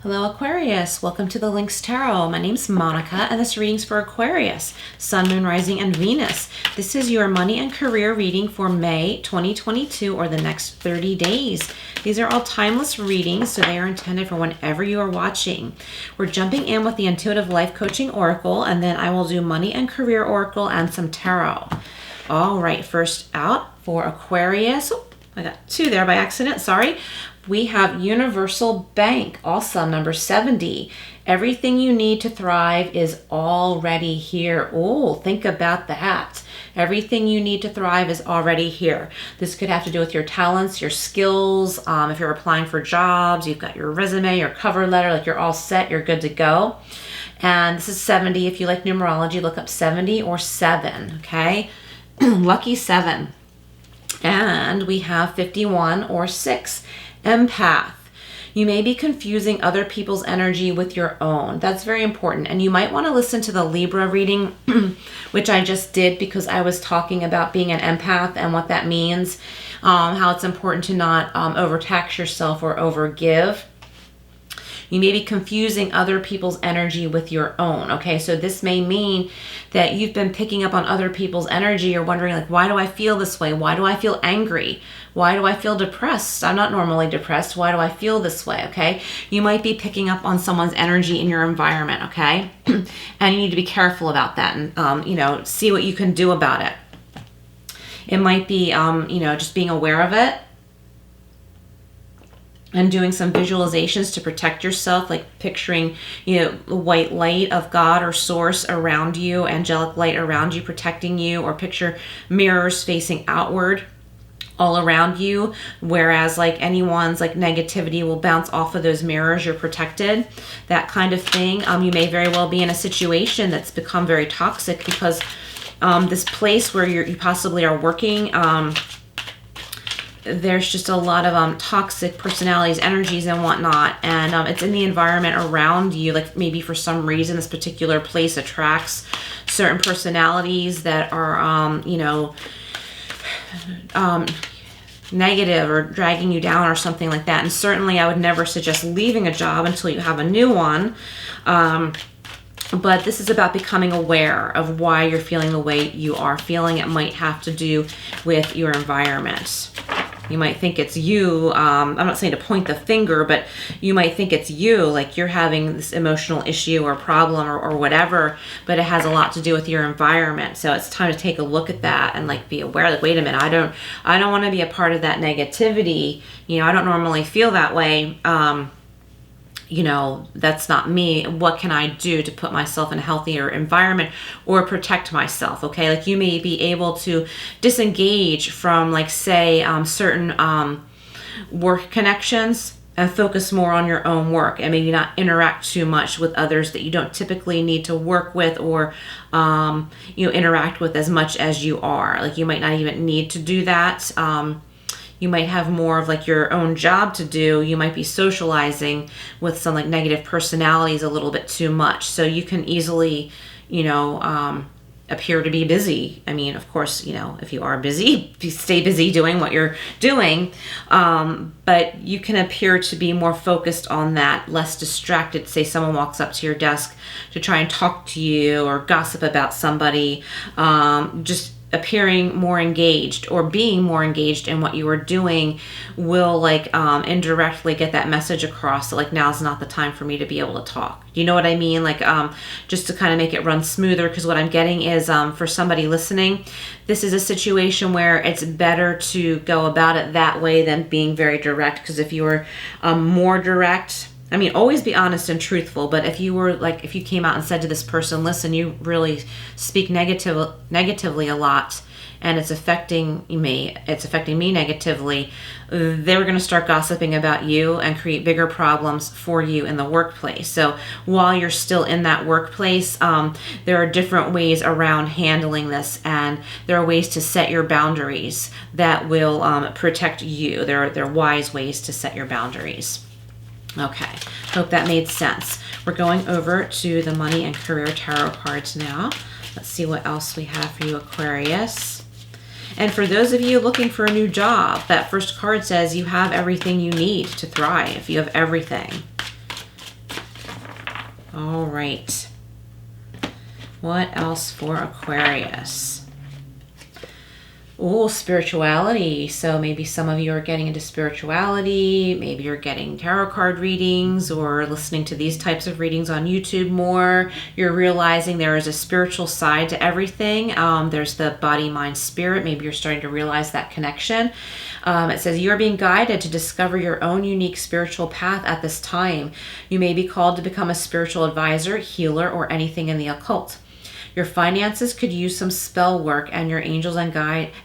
Hello Aquarius, welcome to the Lynx Tarot. My name's Monica and this reading's for Aquarius, Sun, Moon, Rising, and Venus. This is your money and career reading for May 2022 or the next 30 days. These are all timeless readings, so they are intended for whenever you are watching. We're jumping in with the Intuitive Life Coaching Oracle, and then I will do Money and Career Oracle and some Tarot. All right, first out for Aquarius. Oh, I got two there by accident, sorry. We have Universal Bank, also number 70. Everything you need to thrive is already here. Oh, think about that. Everything you need to thrive is already here. This could have to do with your talents, your skills. If you're applying for jobs, you've got your resume, your cover letter, like you're all set, you're good to go. And this is 70. If you like numerology, look up 70 or 7, okay? Lucky 7. And we have 51 or 6. Empath. You may be confusing other people's energy with your own. That's very important. And you might want to listen to the Libra reading, which I just did because I was talking about being an empath and what that means, how it's important to not overtax yourself or overgive. You may be confusing other people's energy with your own, okay? So this may mean that you've been picking up on other people's energy or wondering, like, why do I feel this way? Why do I feel angry? Why do I feel depressed? I'm not normally depressed. Why do I feel this way, okay? You might be picking up on someone's energy in your environment, okay? And you need to be careful about that and, see what you can do about it. It might be, just being aware of it and doing some visualizations to protect yourself, like picturing, the white light of God or source around you, angelic light around you, protecting you, or picture mirrors facing outward all around you, whereas like anyone's like negativity will bounce off of those mirrors. You're protected, that kind of thing. You may very well be in a situation that's become very toxic because this place where you possibly are working, there's just a lot of toxic personalities, energies, and whatnot, and it's in the environment around you. Like maybe for some reason this particular place attracts certain personalities that are negative or dragging you down or something like that. And certainly I would never suggest leaving a job until you have a new one. But this is about becoming aware of why you're feeling the way you are feeling. It might have to do with your environment. You might think it's you. I'm not saying to point the finger, but you might think it's you, like you're having this emotional issue or problem or whatever, but it has a lot to do with your environment. So it's time to take a look at that and like be aware, like, wait a minute, I don't want to be a part of that negativity. I don't normally feel that way. That's not me. What can I do to put myself in a healthier environment or protect myself? Okay. Like you may be able to disengage from like say, certain, work connections and focus more on your own work and maybe not interact too much with others that you don't typically need to work with or, interact with as much as you are. Like you might not even need to do that. You might have more of like your own job to do. You might be socializing with some like negative personalities a little bit too much. So you can easily, appear to be busy. I mean, of course, if you are busy, stay busy doing what you're doing. But you can appear to be more focused on that, less distracted. Say someone walks up to your desk to try and talk to you or gossip about somebody, just appearing more engaged or being more engaged in what you are doing will like indirectly get that message across that like now's not the time for me to be able to talk. You know what I mean? Like just to kind of make it run smoother, because what I'm getting is for somebody listening, this is a situation where it's better to go about it that way than being very direct, because if you were more direct, I mean, always be honest and truthful, but if you came out and said to this person, listen, you really speak negatively a lot and it's affecting me negatively, they're going to start gossiping about you and create bigger problems for you in the workplace. So while you're still in that workplace, there are different ways around handling this, and there are ways to set your boundaries that will protect you. There are wise ways to set your boundaries. Okay, hope that made sense. We're going over to the Money and Career Tarot cards now. Let's see what else we have for you, Aquarius. And for those of you looking for a new job, that first card says you have everything you need to thrive. You have everything. All right. What else for Aquarius? Oh, spirituality. So maybe some of you are getting into spirituality. Maybe you're getting tarot card readings or listening to these types of readings on YouTube more. You're realizing there is a spiritual side to everything. There's the body, mind, spirit. Maybe you're starting to realize that connection. It says you are being guided to discover your own unique spiritual path at this time. You may be called to become a spiritual advisor, healer, or anything in the occult. Your finances could use some spell work, and your angels and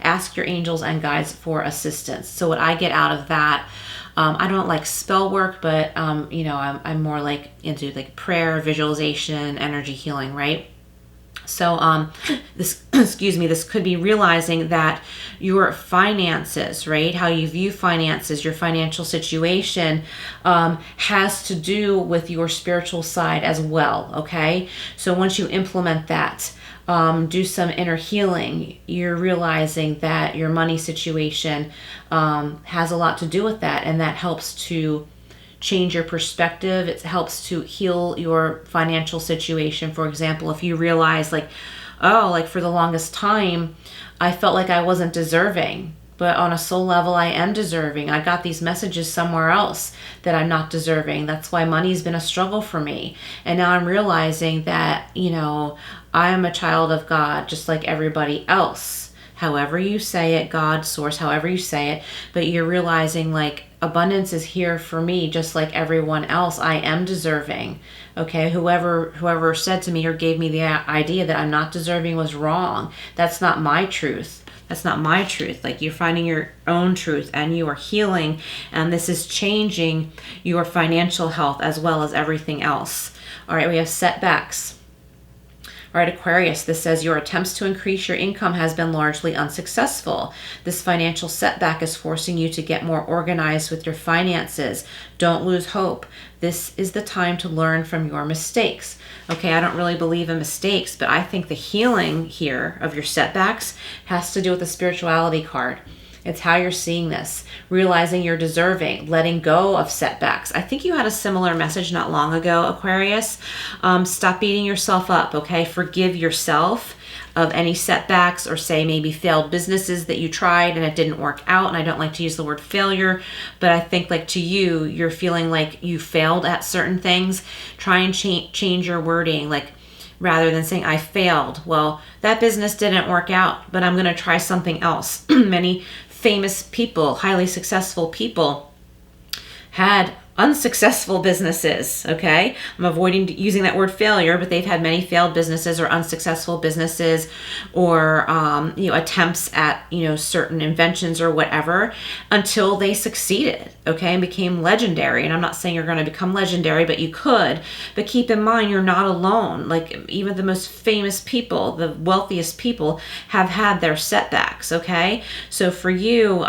ask your angels and guides for assistance. So what I get out of that, I don't like spell work, but you know, I'm more like into like prayer, visualization, energy healing, right? So this, excuse me, this could be realizing that your finances, right, how you view finances, your financial situation has to do with your spiritual side as well, okay? So once you implement that, do some inner healing, you're realizing that your money situation has a lot to do with that, and that helps to change your perspective. It helps to heal your financial situation. For example, if you realize like, oh, like for the longest time, I felt like I wasn't deserving, but on a soul level, I am deserving. I got these messages somewhere else that I'm not deserving. That's why money's been a struggle for me. And now I'm realizing that, you know, I am a child of God, just like everybody else. However you say it, God, source, however you say it, but you're realizing like abundance is here for me just like everyone else. I am deserving. Okay, whoever said to me or gave me the idea that I'm not deserving was wrong. That's not my truth. That's not my truth. Like, you're finding your own truth and you are healing, and this is changing your financial health as well as everything else. All right, we have setbacks. All right, Aquarius, this says your attempts to increase your income has been largely unsuccessful. This financial setback is forcing you to get more organized with your finances. Don't lose hope. This is the time to learn from your mistakes. Okay, I don't really believe in mistakes, but I think the healing here of your setbacks has to do with the spirituality card. It's how you're seeing this, realizing you're deserving, letting go of setbacks. I think you had a similar message not long ago, Aquarius. Stop beating yourself up, okay? Forgive yourself of any setbacks, or say maybe failed businesses that you tried and it didn't work out. And I don't like to use the word failure, but I think like to you, you're feeling like you failed at certain things. Try and change your wording, like rather than saying I failed. Well, that business didn't work out, but I'm going to try something else. Many famous people, highly successful people, had unsuccessessful businesses, okay? I'm avoiding using that word failure, but they've had many failed businesses or unsuccessful businesses, or attempts at certain inventions or whatever, until they succeeded, okay, and became legendary. And I'm not saying you're going to become legendary, but you could. But keep in mind, you're not alone. Like, even the most famous people, the wealthiest people, have had their setbacks, okay? So for you,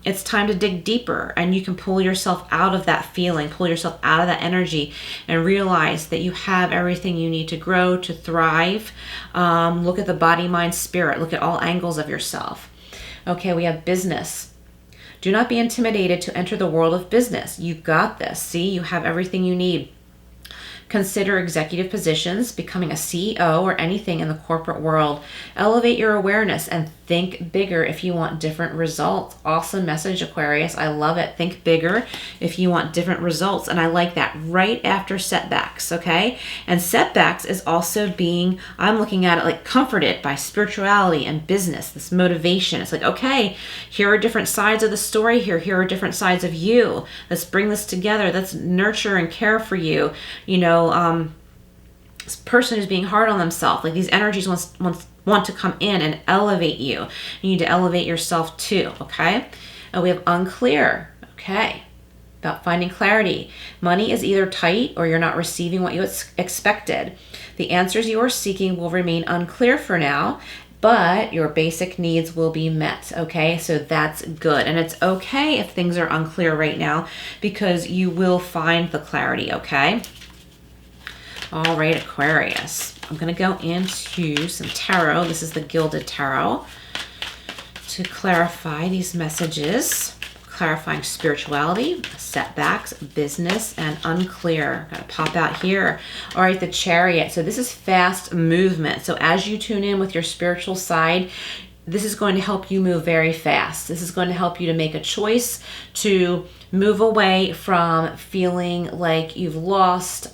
it's time to dig deeper, and you can pull yourself out of that feeling, pull yourself out of that energy, and realize that you have everything you need to grow, to thrive. Look at the body, mind, spirit. Look at all angles of yourself. Okay, we have business. Do not be intimidated to enter the world of business. You got this. See, you have everything you need. Consider executive positions, becoming a CEO, or anything in the corporate world. Elevate your awareness and think bigger if you want different results. Awesome message, Aquarius. I love it. Think bigger if you want different results. And I like that, right after setbacks, okay? And setbacks is also being, I'm looking at it like comforted by spirituality and business, this motivation. It's like, okay, here are different sides of the story here. Here are different sides of you. Let's bring this together. Let's nurture and care for you. This person is being hard on themselves. Like, these energies want to come in and elevate you. You need to elevate yourself too, okay? And we have unclear, okay, about finding clarity. Money is either tight or you're not receiving what you expected. The answers you are seeking will remain unclear for now, but your basic needs will be met, okay? So that's good. And it's okay if things are unclear right now, because you will find the clarity, okay? All right, Aquarius. I'm going to go into some tarot. This is the Gilded Tarot to clarify these messages. clarifying spirituality, setbacks, business, and unclear. Got to pop out here. All right, the Chariot. So this is fast movement. So as you tune in with your spiritual side, this is going to help you move very fast. This is going to help you to make a choice to move away from feeling like you've lost,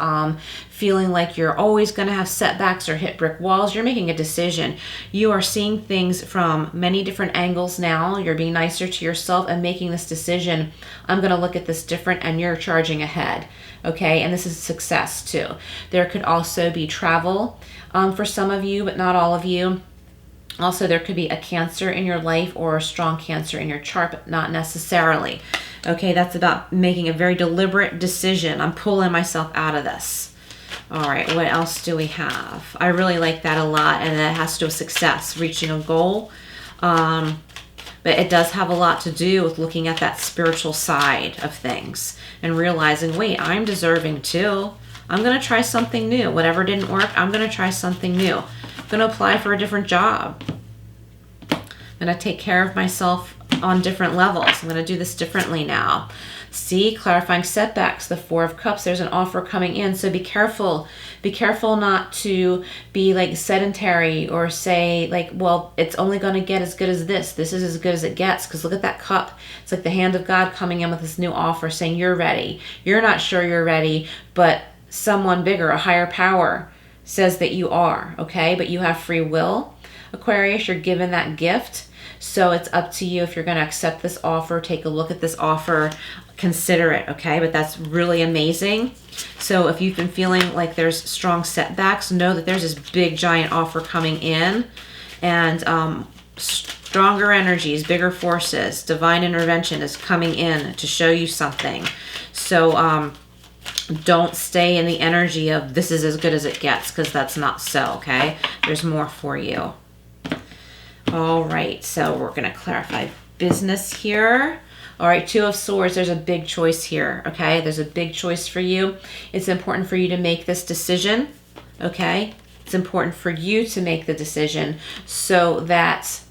feeling like you're always going to have setbacks or hit brick walls. You're making a decision. You are seeing things from many different angles now. You're being nicer to yourself and making this decision. I'm going to look at this different, and you're charging ahead. Okay, and this is success too. There could also be travel for some of you, but not all of you. Also, there could be a Cancer in your life or a strong Cancer in your chart, but not necessarily. Okay, that's about making a very deliberate decision. I'm pulling myself out of this. All right, what else do we have? I really like that a lot, and that has to do with success, reaching a goal. But it does have a lot to do with looking at that spiritual side of things and realizing, wait, I'm deserving too. I'm going to try something new. Whatever didn't work, I'm going to try something new. I'm going to apply for a different job. I'm going to take care of myself on different levels. I'm going to do this differently now. See, clarifying setbacks, the Four of Cups. There's an offer coming in, so be careful. Be careful not to be like sedentary or say like, well, it's only going to get as good as this. This is as good as it gets, because look at that cup. It's like the hand of God coming in with this new offer saying you're ready. You're not sure you're ready, but someone bigger, a higher power, says that you are, okay? But you have free will. Aquarius, you're given that gift. So it's up to you if you're going to accept this offer, take a look at this offer, consider it, okay? But that's really amazing. So if you've been feeling like there's strong setbacks, know that there's this big giant offer coming in, and stronger energies, bigger forces, divine intervention is coming in to show you something. So don't stay in the energy of this is as good as it gets, because that's not so, okay? There's more for you. All right, so we're going to clarify business here. All right, Two of Swords, there's a big choice here, okay? There's a big choice for you. It's important for you to make this decision, okay? It's important for you to make the decision so that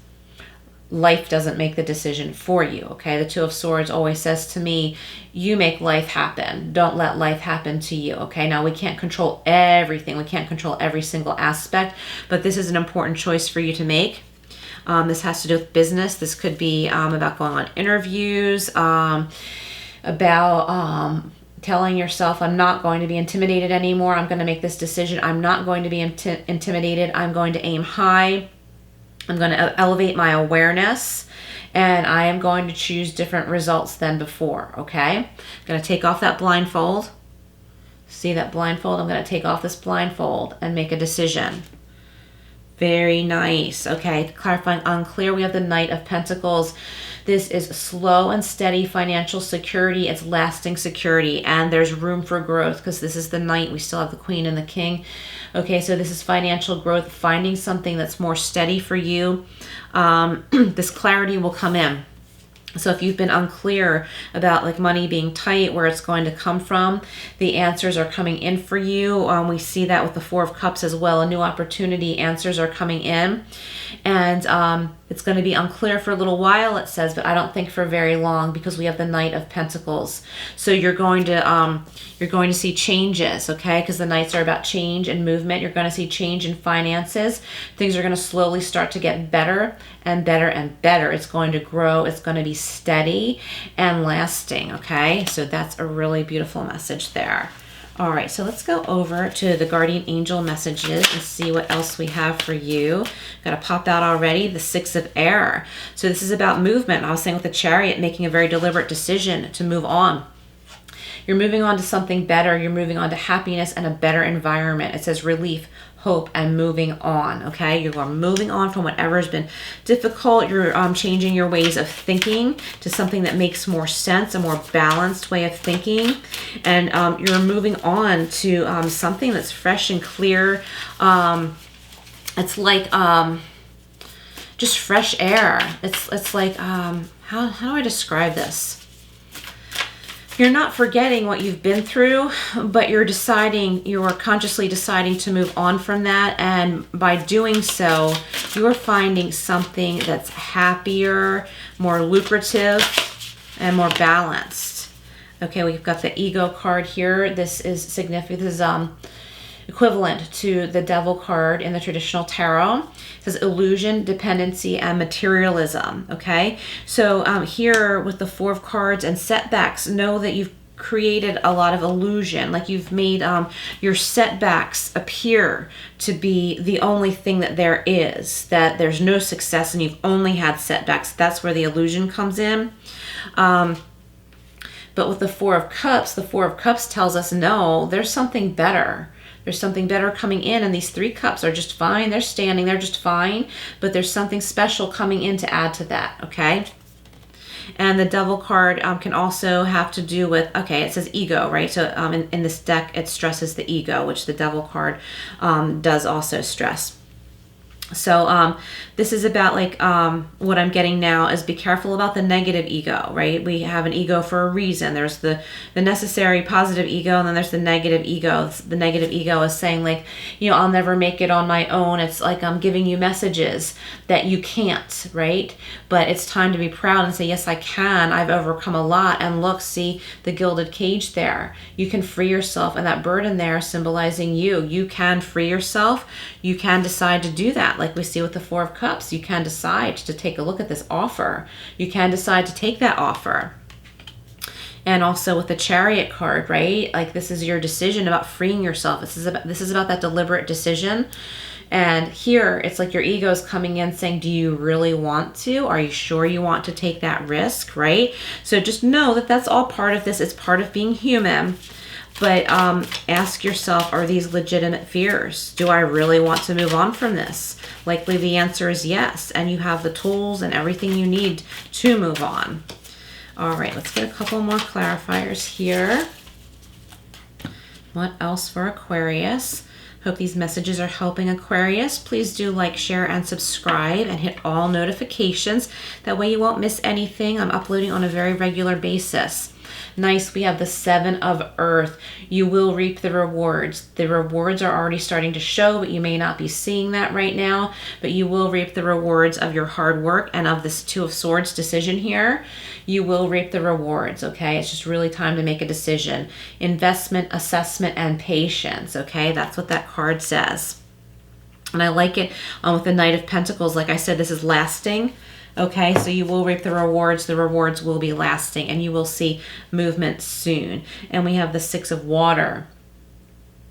life doesn't make the decision for you, okay? The Two of Swords always says to me, you make life happen. Don't let life happen to you, okay? Now, we can't control everything. We can't control every single aspect, but this is an important choice for you to make. This has to do with business. This could be about going on interviews, about telling yourself, I'm not going to be intimidated anymore. I'm going to make this decision. I'm not going to be intimidated. I'm going to aim high. I'm going to elevate my awareness, and I am going to choose different results than before, okay? I'm going to take off that blindfold. See that blindfold? I'm going to take off this blindfold and make a decision. Very nice. Okay, clarifying unclear, we have the Knight of Pentacles. This is slow and steady financial security. It's lasting security, and there's room for growth because this is the Knight. We still have the Queen and the King. Okay, so this is financial growth, finding something that's more steady for you. This clarity will come in. So if you've been unclear about like money being tight, where it's going to come from, the answers are coming in for you. We see that with the Four of Cups as well. A new opportunity, answers are coming in. And it's going to be unclear for a little while, it says, but I don't think for very long, because we have the Knight of Pentacles. So you're going to see changes, okay? Because the Knights are about change and movement. You're going to see change in finances. Things are going to slowly start to get better and better and better. It's going to grow. It's going to be steady and lasting, okay? So that's a really beautiful message there. All right, so let's go over to the Guardian Angel messages and see what else we have for you. Got to pop out already, the Six of Air. So this is about movement. I was saying with the Chariot, making a very deliberate decision to move on. You're moving on to something better. You're moving on to happiness and a better environment. It says relief, hope, and moving on, okay? You are moving on from whatever has been difficult. You're changing your ways of thinking to something that makes more sense, a more balanced way of thinking. And you're moving on to something that's fresh and clear. It's like just fresh air. It's like, how do I describe this? You're not forgetting what you've been through, but you're consciously deciding to move on from that. And by doing so, you're finding something that's happier, more lucrative, and more balanced. Okay, we've got the ego card here. This is significant. This is equivalent to the devil card in the traditional tarot. It says illusion, dependency, and materialism. Okay, so here with the 4 of cards and setbacks, know that you've created a lot of illusion. Like you've made your setbacks appear to be the only thing that there is, that there's no success and you've only had setbacks. That's where the illusion comes in. But with the 4 of Cups, the 4 of Cups tells us, no, there's something better. There's something better coming in, and these 3 cups are just fine. They're standing, they're just fine, but there's something special coming in to add to that, okay? And the devil card can also have to do with, okay, it says ego, right? So in this deck, it stresses the ego, which the devil card does also stress. So this is about like what I'm getting now is be careful about the negative ego, right? We have an ego for a reason. There's the necessary positive ego, and then there's the negative ego. The negative ego is saying like, you know, I'll never make it on my own. It's like I'm giving you messages that you can't, right? But it's time to be proud and say, yes, I can. I've overcome a lot. And look, see the gilded cage there. You can free yourself, and that bird in there symbolizing you. You can free yourself. You can decide to do that. Like we see with the 4 of Cups, you can decide to take a look at this offer. You can decide to take that offer. And also with the Chariot card, right? Like this is your decision about freeing yourself. This is about that deliberate decision. And here it's like your ego is coming in saying, do you really want to? Are you sure you want to take that risk, right? So just know that that's all part of this. It's part of being human. But ask yourself, are these legitimate fears? Do I really want to move on from this? Likely the answer is yes. And you have the tools and everything you need to move on. All right, let's get a couple more clarifiers here. What else for Aquarius? Hope these messages are helping Aquarius. Please do like, share, and subscribe, and hit all notifications. That way you won't miss anything. I'm uploading on a very regular basis. Nice, we have the 7 of Earth. You will reap the rewards. The rewards are already starting to show, but you may not be seeing that right now. But you will reap the rewards of your hard work and of this 2 of Swords decision here. You will reap the rewards, okay? It's just really time to make a decision. Investment, assessment, and patience, okay? That's what that card says. And I like it with the Knight of Pentacles. Like I said, this is lasting. Okay, so you will reap the rewards. The rewards will be lasting, and you will see movement soon. And we have the 6 of Water,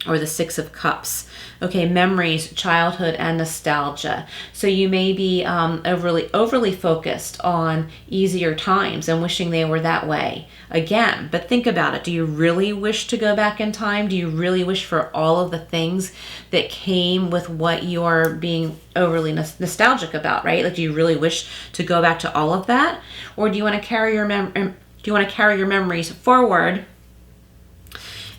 or the 6 of Cups. Okay, memories, childhood, and nostalgia. So you may be overly focused on easier times and wishing they were that way again. But think about it. Do you really wish to go back in time? Do you really wish for all of the things that came with what you are being overly nostalgic about, right? Like, do you really wish to go back to all of that? Or do you want to carry your memories forward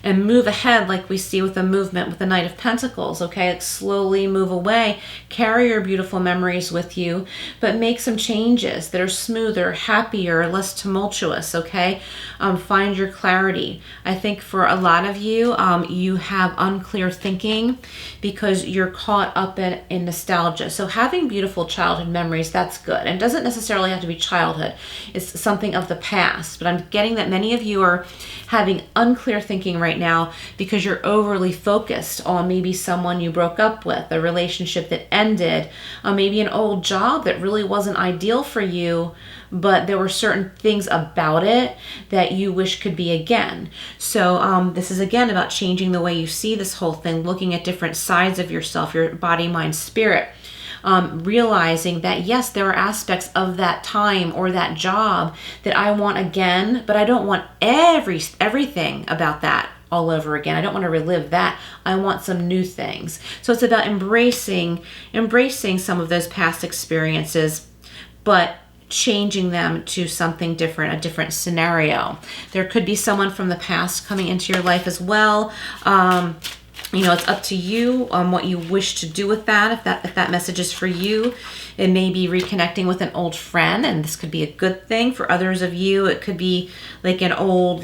and move ahead, like we see with the movement with the Knight of Pentacles, okay? Like slowly move away, carry your beautiful memories with you, but make some changes that are smoother, happier, less tumultuous, okay? Find your clarity. I think for a lot of you, you have unclear thinking because you're caught up in nostalgia. So having beautiful childhood memories, that's good. And it doesn't necessarily have to be childhood. It's something of the past. But I'm getting that many of you are having unclear thinking right now because you're overly focused on maybe someone you broke up with, a relationship that ended, maybe an old job that really wasn't ideal for you, but there were certain things about it that you wish could be again. So this is again about changing the way you see this whole thing, looking at different sides of yourself, your body, mind, spirit. Realizing that yes, there are aspects of that time or that job that I want again, but I don't want everything about that all over again. I don't want to relive that. I want some new things. So it's about embracing some of those past experiences, but changing them to something different, a different scenario. There could be someone from the past coming into your life as well. You know, it's up to you on what you wish to do with that. If that message is for you, it may be reconnecting with an old friend, and this could be a good thing. For others of you, it could be like an old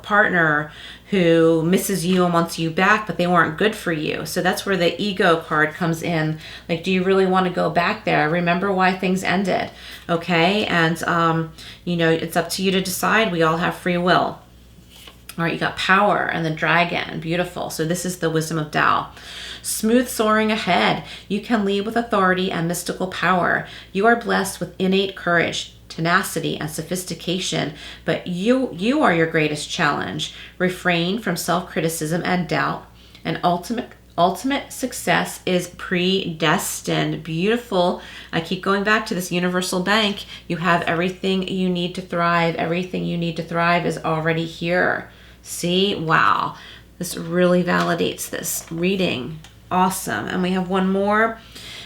partner who misses you and wants you back, but they weren't good for you. So that's where the ego card comes in. Like, do you really want to go back there? Remember why things ended, okay? And, it's up to you to decide. We all have free will. All right, you got power and the dragon. Beautiful. So this is the wisdom of Tao. Smooth soaring ahead. You can lead with authority and mystical power. You are blessed with innate courage, tenacity, and sophistication, but you are your greatest challenge. Refrain from self-criticism and doubt. And ultimate success is predestined. Beautiful. I keep going back to this universal bank. You have everything you need to thrive. Everything you need to thrive is already here. See? Wow. This really validates this reading. Awesome. And we have one more.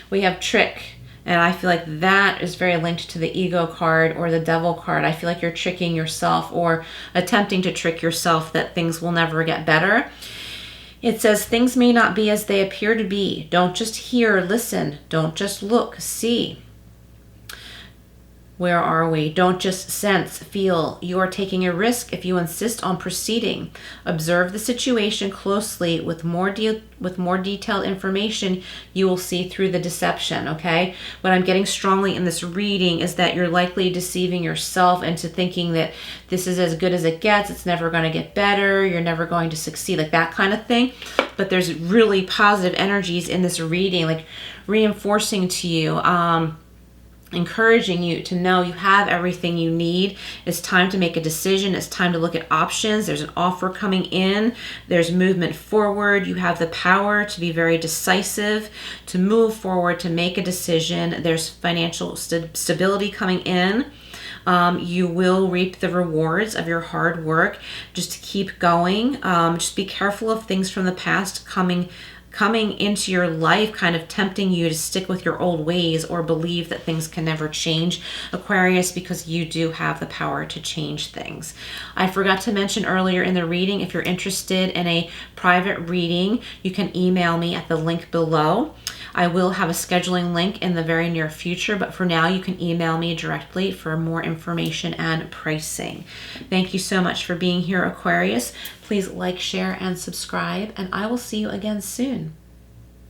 We have trick. And I feel like that is very linked to the ego card or the devil card. I feel like you're tricking yourself or attempting to trick yourself that things will never get better. It says things may not be as they appear to be. Don't just hear, listen. Don't just look, see. Where are we? Don't just sense, feel. You are taking a risk if you insist on proceeding. Observe the situation closely. With more detailed information, you will see through the deception, okay? What I'm getting strongly in this reading is that you're likely deceiving yourself into thinking that this is as good as it gets. It's never going to get better. You're never going to succeed, like that kind of thing. But there's really positive energies in this reading, like reinforcing to you, encouraging you to know you have everything you need. It's time to make a decision. It's time to look at options. There's an offer coming in. There's movement forward. You have the power to be very decisive, to move forward, to make a decision. There's financial stability coming in. You will reap the rewards of your hard work. Just keep going. Just be careful of things from the past coming into your life, kind of tempting you to stick with your old ways or believe that things can never change, Aquarius, because you do have the power to change things. I forgot to mention earlier in the reading, if you're interested in a private reading, you can email me at the link below. I will have a scheduling link in the very near future, but for now you can email me directly for more information and pricing. Thank you so much for being here, Aquarius. Please like, share, and subscribe, and I will see you again soon.